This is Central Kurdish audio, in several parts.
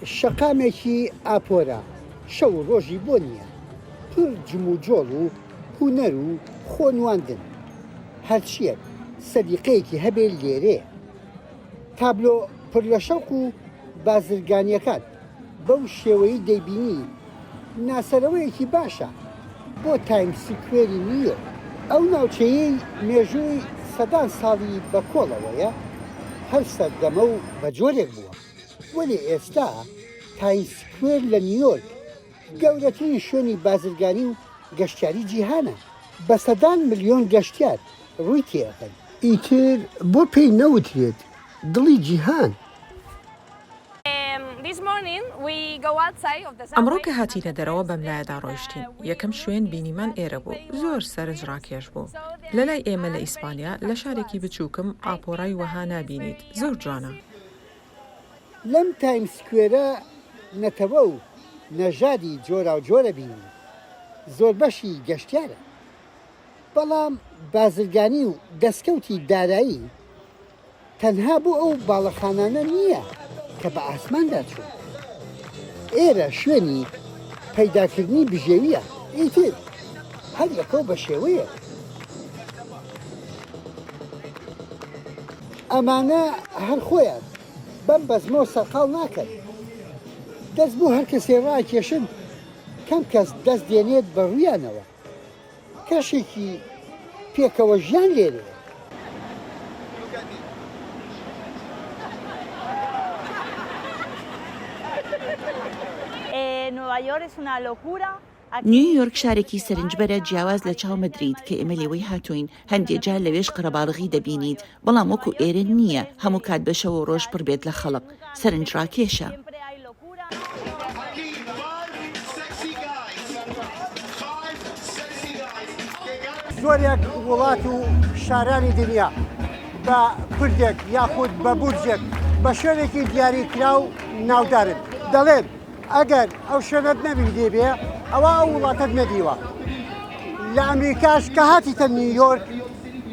شەقامێکی ئاپۆرە شەو و ڕۆژی بۆ نییە پڕ جم و جۆڵ و هونەر و خۆنواندن هەرچیەک سەدیقەیەکی هەبێ لێرەیە تابلۆ پڕ لە شەوق و بازرگانیەکان بەو شێوەی دەیبینی ناسەرەوەیەکی باشە بۆ تایم سکوێری نیویۆرک ئەو ناوچەیەی مێژووی سەدان ساڵی بە کۆڵەوەیە هەر سەردەمە و بە جۆرێک بووە وەلی ئێستا تایم سکوێر لە نیویۆرک گەورەترین شوێنی بازرگانی و گەشتیاری جیهانە بە سەدان ملیۆن گەشتیار ڕووی تێەکەن ئیتر بۆ پێی نەوترێت دڵی جیهان ئەمڕۆ کە هاتیە دەرەوە بەم لایەدا ڕۆیشتین یەکەم شوێن بینیمان ئێرە بوو زۆر سەرنج ڕاکێش بوو لەلای ئێمە لە ئیسپانیا لە شارێکی بچووکم ئاپۆڕای وەها نابینیت زۆر جوانە لەم تایم سکوێرە نەتەوە و نەژادی جۆرا و جۆرە بینی زۆر بەشی گەشتیارە بەڵام بازرگانی و دەستکەوتی دارایی تەنها بۆ ئەو باڵەخانانە نییە کە بە ئاسماندا چوو ئێرە شوێنی پەیداکردنی بژێویە ئیتر هەر یەکەو بە شێوەیە ئەمانە هەر خۆیان بەم بەزمەوە سەرقاڵ ناکەن دەست بۆ هەر کەسێ ڕاکێشن کەم کەس دەست دێنێت بە ڕوویانەوە کەشێکی پێکەوە ژیان لێرەیە نیویۆرک شارێکی سەرنجبەرە جیاواز لە چاو مەدرید کە ئێمە لێوەی هاتوین هەندێک جار لەوێش قەرەباڵغی دەبینیت بەڵام وەکو ئێرە نییە هەموو کات بەشەوە ڕۆژ پڕ بێت لە خەڵق سەرنج ڕاکێشە زۆرێک وڵات و شارانی دنیا بە کوردێک یاخود بە بورجێک بە شوێنێکی دیاریکرا و ناودارن دەڵێن ئەگەر ئەو شوێنت نەبی دێبێ ئەوە ئەو وڵاتت نەدیوە لە ئەمریکاش کە هاتیتە نیویۆرک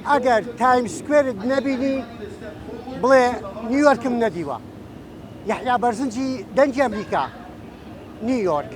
ئەگەر تایم سکوێرت نەبینی بڵێ نیویۆرکم نەدیوە یەحیا بەرزنجی دەنگی ئەمریکا نیویۆرک